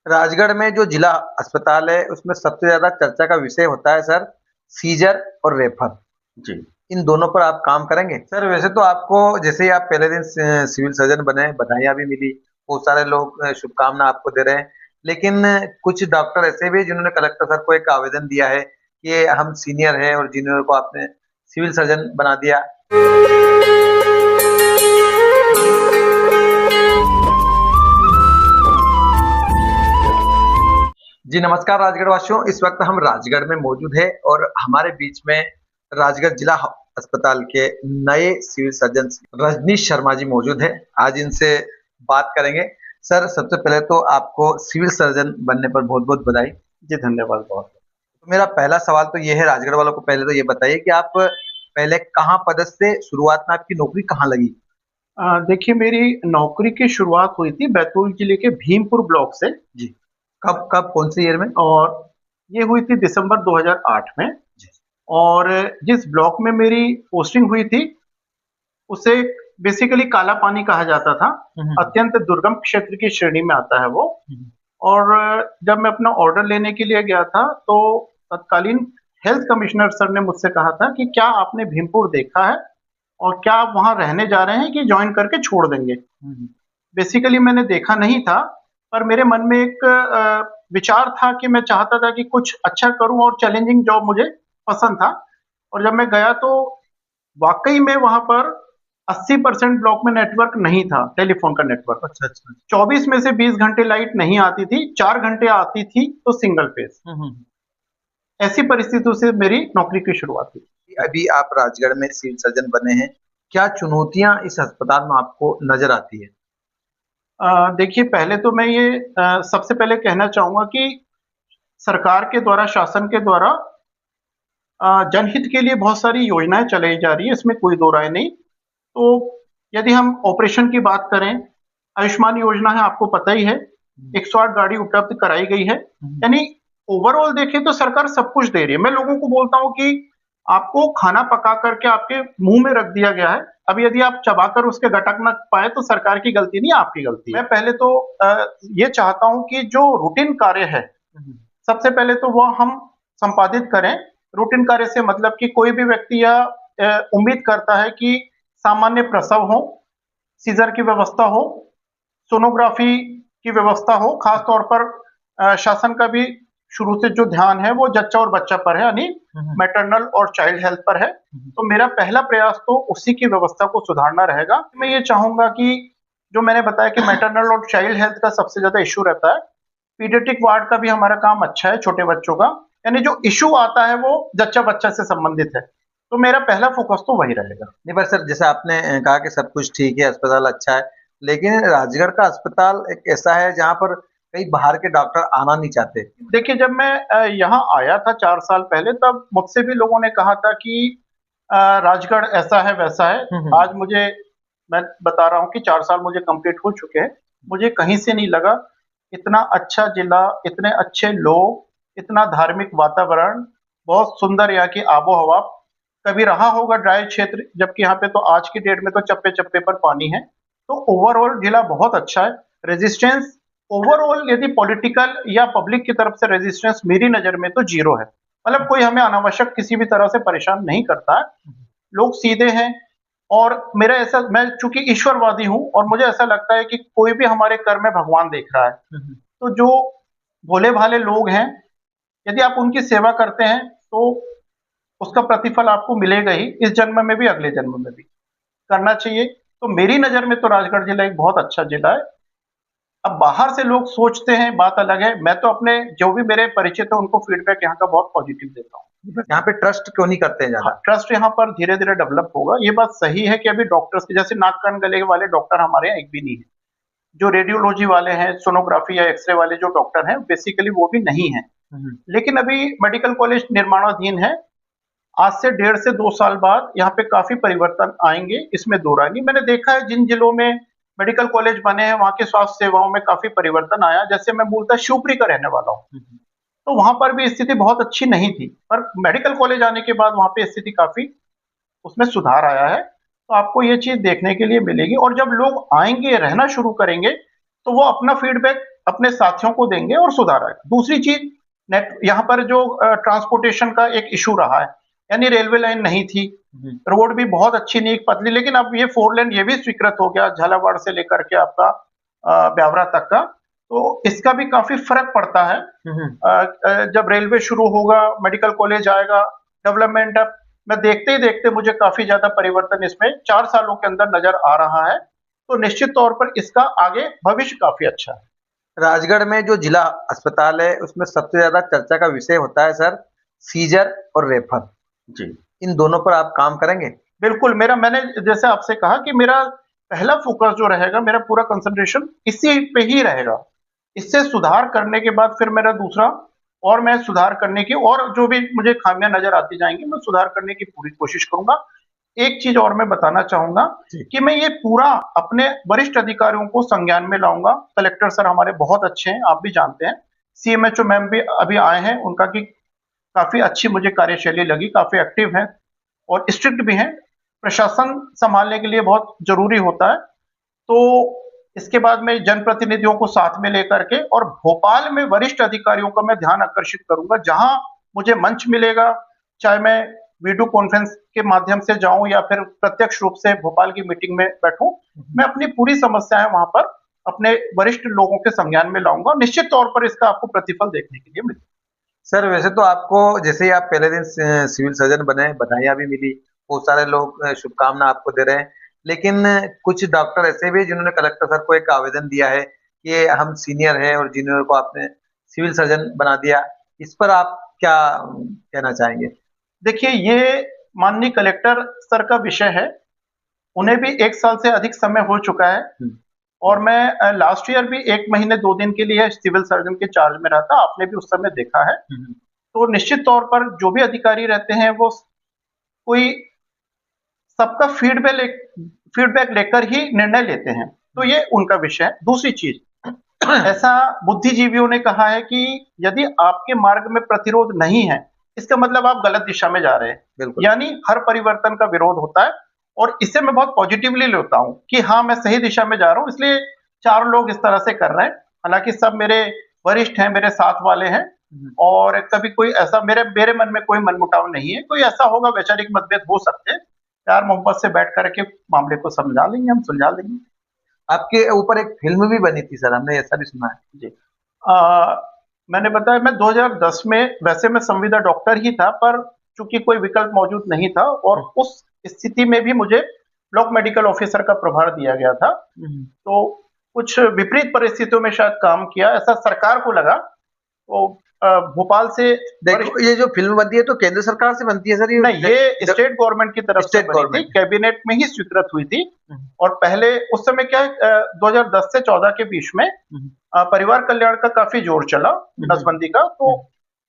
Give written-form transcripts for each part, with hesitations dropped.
राजगढ़ में जो जिला अस्पताल है, उसमें सबसे ज़्यादा चर्चा का विषय होता है सर, सीज़र और रेफर। जी। इन दोनों पर आप काम करेंगे? सर वैसे तो आपको जैसे ही आप पहले दिन सिविल सर्जन बने, बधाइयाँ भी मिली, बहुत सारे लोग शुभकामना आपको दे रहे हैं। लेकिन कुछ डॉक्टर ऐसे भी हैं जिन्होंने कलेक्टर सर को एक आवेदन दिया है कि हम सीनियर हैं और जूनियर को आपने सिविल सर्जन बना दिया। जी नमस्कार राजगढ़ वासियों, इस वक्त हम राजगढ़ में मौजूद है और हमारे बीच में राजगढ़ जिला अस्पताल के नए सिविल सर्जन रजनीश शर्मा जी मौजूद है। आज इनसे बात करेंगे। सर सबसे पहले तो आपको सिविल सर्जन बनने पर बहुत बहुत बधाई। जी, धन्यवाद बहुत। तो मेरा पहला सवाल तो ये है, राजगढ़ वालों को पहले तो ये बताइए कि आप पहले कहाँ पदस्थ थे, शुरुआत में आपकी नौकरी कहाँ लगी? देखिए, मेरी नौकरी की शुरुआत हुई थी बैतूल जिले के भीमपुर ब्लॉक से। जी। कब कब कौन से ईयर में? और ये हुई थी दिसंबर 2008 में। जी। और जिस ब्लॉक में मेरी पोस्टिंग हुई थी उसे बेसिकली काला पानी कहा जाता था। अत्यंत दुर्गम क्षेत्र की श्रेणी में आता है वो। और जब मैं अपना ऑर्डर लेने के लिए गया था तो तत्कालीन हेल्थ कमिश्नर सर ने मुझसे कहा था कि क्या आपने भीमपुर देखा है और क्या आप वहां रहने जा रहे हैं कि ज्वाइन करके छोड़ देंगे। बेसिकली मैंने देखा नहीं था, पर मेरे मन में एक विचार था कि मैं चाहता था कि कुछ अच्छा करूं और चैलेंजिंग जॉब मुझे पसंद था। और जब मैं गया तो वाकई में वहां पर 80% ब्लॉक में नेटवर्क नहीं था, टेलीफोन का नेटवर्क। अच्छा अच्छा। 24 में से 20 घंटे लाइट नहीं आती थी, 4 घंटे आती थी तो सिंगल फेज। ऐसी परिस्थितियों से मेरी नौकरी की शुरुआत हुई। अभी आप राजगढ़ में सिविल सर्जन बने हैं, क्या चुनौतियां इस अस्पताल में आपको नजर आती है? देखिए, पहले तो मैं ये सबसे पहले कहना चाहूंगा कि सरकार के द्वारा, शासन के द्वारा जनहित के लिए बहुत सारी योजनाएं चलाई जा रही है, इसमें कोई दो राय नहीं। तो यदि हम ऑपरेशन की बात करें, आयुष्मान योजना है, आपको पता ही है। 108 गाड़ी उपलब्ध कराई गई है। यानी ओवरऑल देखें तो सरकार सब कुछ दे रही है। मैं लोगों को बोलता हूं कि आपको खाना पका करके आपके मुंह में रख दिया गया है, अब यदि आप चबाकर उसके गटक न पाए तो सरकार की गलती नहीं, आपकी गलती है। मैं पहले तो ये चाहता हूं कि जो रूटीन कार्य है, सबसे पहले तो वह हम संपादित करें। रूटीन कार्य से मतलब कि कोई भी व्यक्ति यह उम्मीद करता है कि सामान्य प्रसव हो, सीजर की व्यवस्था हो, सोनोग्राफी की व्यवस्था हो। खास तौर पर शासन का भी शुरू से जो ध्यान है वो जच्चा और बच्चा पर है, यानी मैटरनल और चाइल्ड हेल्थ पर है। तो मेरा पहला प्रयास तो उसी की व्यवस्था को सुधारना रहेगा। मैं ये चाहूंगा कि जो मैंने बताया कि मैटरनल और चाइल्ड हेल्थ का सबसे ज्यादा इश्यू रहता है, पीडियाट्रिक वार्ड का भी हमारा काम अच्छा है, छोटे बच्चों का। यानी जो इश्यू आता है वो जच्चा बच्चा से संबंधित है, तो मेरा पहला फोकस तो वही रहेगा। नहीं पर सर जैसे आपने कहा कि सब कुछ ठीक है, अस्पताल अच्छा है, लेकिन राजगढ़ का अस्पताल एक ऐसा है जहाँ पर कई बाहर के डॉक्टर आना नहीं चाहते। देखिए, जब मैं यहाँ आया था 4 साल पहले, तब मुझसे भी लोगों ने कहा था कि राजगढ़ ऐसा है वैसा है। आज मैं बता रहा हूँ कि 4 साल मुझे कंप्लीट हो चुके हैं, मुझे कहीं से नहीं लगा इतना अच्छा जिला, इतने अच्छे लोग, इतना धार्मिक वातावरण, बहुत सुंदर यहाँ की आबो हवा। कभी रहा होगा ड्राई क्षेत्र, जबकि यहाँ पे तो आज की डेट में तो चप्पे चप्पे पर पानी है। तो ओवरऑल जिला बहुत अच्छा है। रेजिस्टेंस ओवरऑल यदि पॉलिटिकल या पब्लिक की तरफ से रेजिस्टेंस मेरी नजर में तो जीरो है। मतलब कोई हमें अनावश्यक किसी भी तरह से परेशान नहीं करता है, लोग सीधे हैं। और मेरा ऐसा, मैं चूंकि ईश्वरवादी हूं और मुझे ऐसा लगता है कि कोई भी हमारे कर्म में भगवान देख रहा है। तो जो भोले भाले लोग हैं, यदि आप उनकी सेवा करते हैं तो उसका प्रतिफल आपको मिलेगा ही, इस जन्म में भी अगले जन्म में भी करना चाहिए। तो मेरी नजर में तो राजगढ़ जिला एक बहुत अच्छा जिला है। अब बाहर से लोग सोचते हैं, बात अलग है। मैं तो अपने जो भी मेरे परिचित है उनको फीडबैक यहाँ का बहुत पॉजिटिव देता हूँ। यहाँ पे ट्रस्ट क्यों नहीं करते हैं ज्यादा? ट्रस्ट यहाँ पर धीरे धीरे डेवलप होगा। ये बात सही है कि अभी डॉक्टर्स के जैसे नाक कान गले वाले डॉक्टर हमारे यहाँ एक भी नहीं है। जो रेडियोलॉजी वाले हैं, सोनोग्राफी या एक्सरे वाले जो डॉक्टर हैं, बेसिकली वो भी नहीं है। लेकिन अभी मेडिकल कॉलेज निर्माणाधीन है। आज से 1.5 से 2 साल बाद यहाँ पे काफी परिवर्तन आएंगे, इसमें दो राय नहीं। मैंने देखा है जिन जिलों में मेडिकल कॉलेज बने हैं वहां की स्वास्थ्य सेवाओं में काफी परिवर्तन आया। जैसे मैं मूलतः शिवपुरी का रहने वाला हूँ, तो वहां पर भी स्थिति बहुत अच्छी नहीं थी, पर मेडिकल कॉलेज आने के बाद वहां पे स्थिति काफी, उसमें सुधार आया है। तो आपको ये चीज देखने के लिए मिलेगी। और जब लोग आएंगे, रहना शुरू करेंगे, तो वो अपना फीडबैक अपने साथियों को देंगे और सुधार आएगा। दूसरी चीज, नेट यहाँ पर जो ट्रांसपोर्टेशन का एक इशू रहा है, यानी रेलवे लाइन नहीं थी, रोड भी बहुत अच्छी नहीं, पतली, लेकिन अब ये 4 लेन ये भी स्वीकृत हो गया, झालावाड़ से लेकर के आपका ब्यावरा तक का, तो इसका भी काफी फर्क पड़ता है। जब रेलवे शुरू होगा, मेडिकल कॉलेज आएगा, डेवलपमेंट, अब मैं देखते ही देखते मुझे काफी ज्यादा परिवर्तन इसमें 4 सालों के अंदर नजर आ रहा है, तो निश्चित तौर पर इसका आगे भविष्य काफी अच्छा है। राजगढ़ में जो जिला अस्पताल है उसमें सबसे ज्यादा चर्चा का विषय होता है सर, सीजर और रेफर। जी, इन दोनों पर आप काम करेंगे? बिल्कुल, मैंने जैसे आपसे कहा कि मेरा पहला फोकस जो रहेगा, मेरा पूरा कंसंट्रेशन इसी पे ही रहेगा। इससे सुधार करने के बाद फिर मेरा दूसरा, और मैं सुधार करने की, और जो भी मुझे खामियां नजर आती जाएंगी, मैं सुधार करने की पूरी कोशिश करूंगा। एक चीज और मैं बताना चाहूंगा कि मैं ये पूरा अपने वरिष्ठ अधिकारियों को संज्ञान में लाऊंगा। कलेक्टर सर हमारे बहुत अच्छे हैं, आप भी जानते हैं। सीएमएचओ मैम भी अभी आए हैं, उनका की काफी अच्छी मुझे कार्यशैली लगी, काफी एक्टिव है और स्ट्रिक्ट भी हैं। प्रशासन संभालने के लिए बहुत जरूरी होता है। तो इसके बाद मैं जनप्रतिनिधियों को साथ में लेकर के, और भोपाल में वरिष्ठ अधिकारियों का मैं ध्यान आकर्षित करूंगा, जहां मुझे मंच मिलेगा, चाहे मैं वीडियो कॉन्फ्रेंस के माध्यम से जाऊं या फिर प्रत्यक्ष रूप से भोपाल की मीटिंग में बैठूं, मैं अपनी पूरी समस्याएं वहां पर अपने वरिष्ठ लोगों के संज्ञान में लाऊंगा। निश्चित तौर पर इसका आपको प्रतिफल देखने के लिए मिलेगा। सर वैसे तो आपको जैसे ही आप पहले दिन सिविल सर्जन बने, बधाइयां भी मिली, बहुत सारे लोग शुभकामना आपको दे रहे हैं, लेकिन कुछ डॉक्टर ऐसे भी हैं जिन्होंने कलेक्टर सर को एक आवेदन दिया है कि हम सीनियर हैं और जूनियर को आपने सिविल सर्जन बना दिया, इस पर आप क्या कहना चाहेंगे? देखिए, ये माननीय कलेक्टर सर का विषय है, उन्हें भी 1 साल से अधिक समय हो चुका है, और मैं लास्ट ईयर भी 1 महीने 2 दिन के लिए सिविल सर्जन के चार्ज में रहा था, आपने भी उस समय देखा है। तो निश्चित तौर पर जो भी अधिकारी रहते हैं, वो कोई सबका फीडबैक लेकर ही निर्णय लेते हैं, तो ये उनका विषय है। दूसरी चीज, ऐसा बुद्धिजीवियों ने कहा है कि यदि आपके मार्ग में प्रतिरोध नहीं है, इसका मतलब आप गलत दिशा में जा रहे हैं। यानी हर परिवर्तन का विरोध होता है, और इसे मैं बहुत पॉजिटिवली लेता हूं कि हाँ, मैं सही दिशा में जा रहा हूं, इसलिए 4 लोग इस तरह से कर रहे हैं। हालांकि सब मेरे वरिष्ठ हैं, मेरे साथ वाले हैं, और कभी कोई ऐसा मेरे मेरे मन में कोई मनमुटाव नहीं है। कोई ऐसा होगा, वैचारिक मतभेद हो सकते हैं, प्यार मोहब्बत से बैठ करके मामले को समझा लेंगे, हम सुलझा लेंगे। आपके ऊपर एक फिल्म भी बनी थी सर, हमने ऐसा भी सुना है। जी, मैंने बताया, मैं 2010 में, वैसे मैं संविदा डॉक्टर ही था, पर चूंकि कोई विकल्प मौजूद नहीं था, और उस स्थिति में भी मुझे ब्लॉक मेडिकल ऑफिसर का प्रभार दिया गया था। तो कुछ विपरीत परिस्थितियों में शायद काम किया, ऐसा सरकार को लगा। तो भोपाल से देखो, ये जो फिल्म बनती है तो केंद्र सरकार से बनती है सर? नहीं, ये स्टेट गवर्नमेंट की तरफ से बनी थी, कैबिनेट में ही स्वीकृत हुई थी। और पहले उस समय क्या है, 2010 से 14 के बीच में परिवार कल्याण का काफी जोर चला, नसबंदी का, तो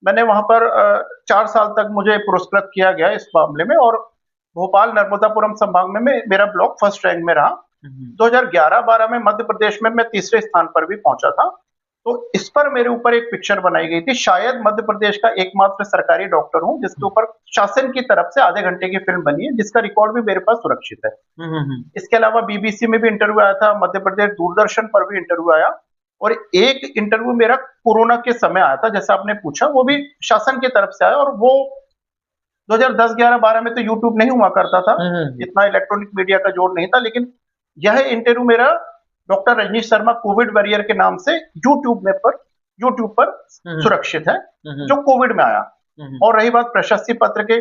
मैंने वहां पर 4 साल तक मुझे पुरस्कृत किया गया इस मामले में, और भोपाल नर्मदापुरम संभाग में मेरा ब्लॉक फर्स्ट रैंक में रहा। 2011-12 में मध्य प्रदेश में मैं तीसरे स्थान पर भी पहुंचा था। तो इस पर मेरे ऊपर एक पिक्चर बनाई गई थी, शायद मध्य प्रदेश का एकमात्र सरकारी डॉक्टर हूं जिसके ऊपर शासन की तरफ से आधे घंटे की फिल्म बनी है, जिसका रिकॉर्ड भी मेरे पास सुरक्षित है। इसके अलावा बीबीसी में भी इंटरव्यू आया था, मध्य प्रदेश दूरदर्शन पर भी इंटरव्यू आया, और एक इंटरव्यू मेरा कोरोना के समय आया था, जैसा आपने पूछा, वो भी शासन की तरफ से आया। और वो 2010-11-12 में तो यूट्यूब नहीं हुआ करता था, इतना इलेक्ट्रॉनिक मीडिया का जोर नहीं था, लेकिन यह इंटरव्यू मेरा doctor Rajnish Sharma COVID warrior के नाम से यूट्यूब पर सुरक्षित है, जो कोविड में आया। और रही बात प्रशस्ति पत्र के,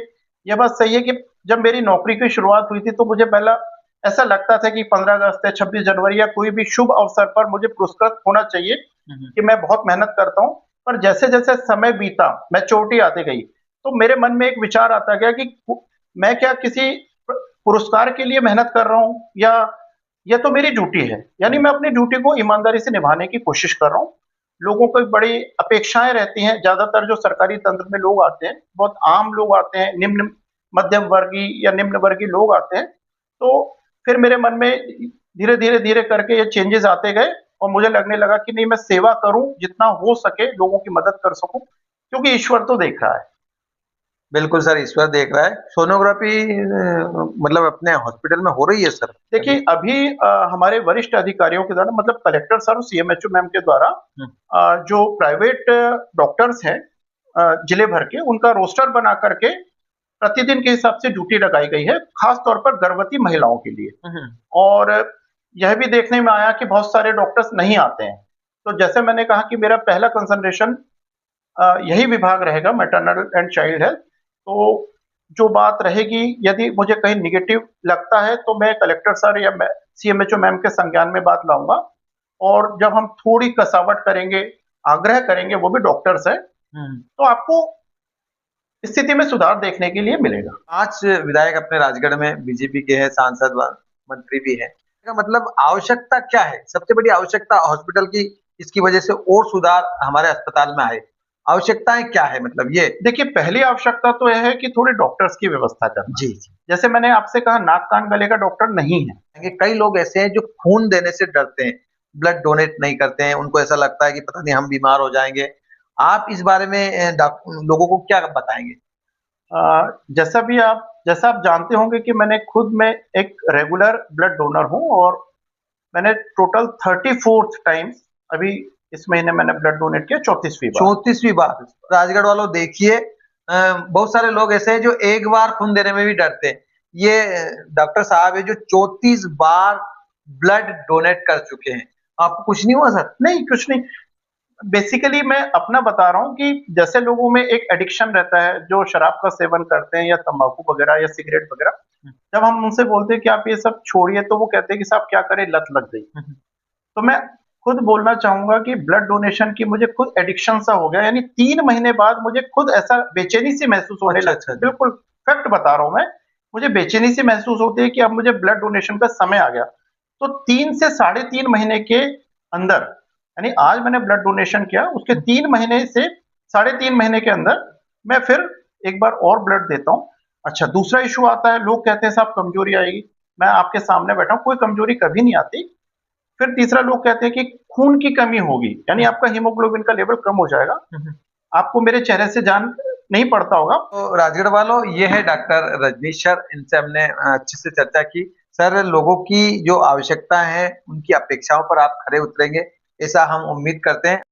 यह बात सही है कि जब मेरी नौकरी की शुरुआत हुई थी, तो मुझे पहला ऐसा लगता था कि 15 अगस्त या 26 जनवरी या कोई भी शुभ अवसर पर मुझे पुरस्कृत होना चाहिए, कि मैं बहुत मेहनत करता हूं। पर जैसे जैसे समय बीता, मैच्योरिटी आती गई, तो मेरे मन में एक विचार आता गया कि मैं क्या किसी पुरस्कार के लिए मेहनत कर रहा हूं, या यह तो मेरी ड्यूटी है। यानी मैं अपनी ड्यूटी को ईमानदारी से निभाने की कोशिश कर रहा हूँ। लोगों को बड़ी अपेक्षाएं रहती हैं, ज्यादातर जो सरकारी तंत्र में लोग आते हैं, बहुत आम लोग आते हैं, निम्न मध्यम वर्गीय या निम्न वर्गीय लोग आते हैं। तो फिर मेरे मन में धीरे करके ये चेंजेस आते गए, और मुझे लगने लगा कि नहीं, मैं सेवा करूं, जितना हो सके लोगों की मदद कर सकूं, क्योंकि ईश्वर तो देख रहा है। बिल्कुल सर, ईश्वर देख रहा है। सोनोग्राफ़ी मतलब अपने हॉस्पिटल में हो रही है सर अभी? देखिए अभी हमारे वरिष्ठ अधिकारियों के द्वारा मतलब कलेक्टर सर और सीएमएचओ मैम के द्वारा हुँ, जो प्राइवेट डॉक्टर्स हैं जिले भर के उनका रोस्टर बना करके प्रतिदिन के हिसाब से ड्यूटी लगाई गई है, खास तौर पर गर्भवती महिलाओं के लिए। हुँ, हुँ। और यह भी देखने में आया कि बहुत सारे डॉक्टर्स नहीं आते हैं। तो जैसे मैंने कहा कि मेरा पहला कंसंट्रेशन यही विभाग रहेगा मैटरनल एंड चाइल्ड हेल्थ। तो जो बात रहेगी यदि मुझे कहीं नेगेटिव लगता है तो मैं कलेक्टर सर या सीएमएचओ मैम के संज्ञान में बात लाऊंगा और जब हम थोड़ी कसावट करेंगे आग्रह करेंगे वो भी डॉक्टर्स है हुँ। तो आपको स्थिति में सुधार देखने के लिए मिलेगा। 5 विधायक अपने राजगढ़ में बीजेपी के हैं, सांसद व मंत्री भी हैं। इसका मतलब आवश्यकता क्या है? सबसे बड़ी आवश्यकता हॉस्पिटल की इसकी वजह से और सुधार हमारे अस्पताल में आए। आवश्यकताएँ क्या है मतलब ये? देखिए पहली आवश्यकता तो यह है कि थोड़े डॉक्टर्स की व्यवस्था करना। जी, जी। जैसे मैंने आपसे कहा नाक कान गले का डॉक्टर नहीं है। देखिए कई लोग ऐसे हैं जो खून देने से डरते हैं, ब्लड डोनेट नहीं करते हैं, उनको ऐसा लगता है कि पता नहीं हम बीमार हो जाएँगे। आप इस बारे में लोगों को क्या बताएँगे? जैसा आप जानते होंगे कि मैंने खुद में एक रेगुलर ब्लड डोनर हूँ और मैंने टोटल 34th टाइम्स अभी इस महीने मैंने ब्लड डोनेट किया 34वीं बार। 34वीं बार राजगढ़ वालों देखिए बहुत सारे लोग ऐसे हैं जो एक बार खून देने में भी डरते हैं। ये डॉक्टर साहब है जो 34 बार ब्लड डोनेट कर चुके हैं। आपको कुछ नहीं हुआ सर? नहीं कुछ नहीं, बेसिकली मैं अपना बता रहा हूँ कि जैसे लोगों में एक एडिक्शन रहता है जो शराब का सेवन करते हैं या तंबाकू वगैरह या सिगरेट वगैरह, जब हम उनसे बोलते हैं कि आप ये सब छोड़िए तो वो कहते हैं कि साहब क्या करें लत लग गई। तो मैं खुद बोलना चाहूंगा कि ब्लड डोनेशन की मुझे खुद एडिक्शन सा हो गया, यानी 3 महीने बाद मुझे खुद ऐसा बेचैनी सी महसूस होने अच्छा, लगती अच्छा है, जी। बिल्कुल फैक्ट बता रहा हूं मैं। मुझे बेचैनी सी महसूस होती है कि अब मुझे ब्लड डोनेशन का समय आ गया। तो 3 से 3.5 महीने के अंदर, यानी आज मैंने ब्लड डोनेशन किया उसके 3 महीने से 3.5 महीने के अंदर मैं फिर एक बार और ब्लड देता हूँ। अच्छा दूसरा इशू आता है, लोग कहते हैं साहब कमजोरी आएगी। मैं आपके सामने बैठा हूँ, कोई कमजोरी कभी नहीं आती। फिर तीसरा लोग कहते हैं कि खून की कमी होगी, यानी आपका हीमोग्लोबिन का लेवल कम हो जाएगा। आपको मेरे चेहरे से जान नहीं पड़ता होगा। तो राजगढ़ वालों ये है डॉक्टर रजनीश सर, इनसे हमने अच्छे से चर्चा की। सर लोगों की जो आवश्यकता है उनकी अपेक्षाओं पर आप खरे उतरेंगे ऐसा हम उम्मीद करते हैं।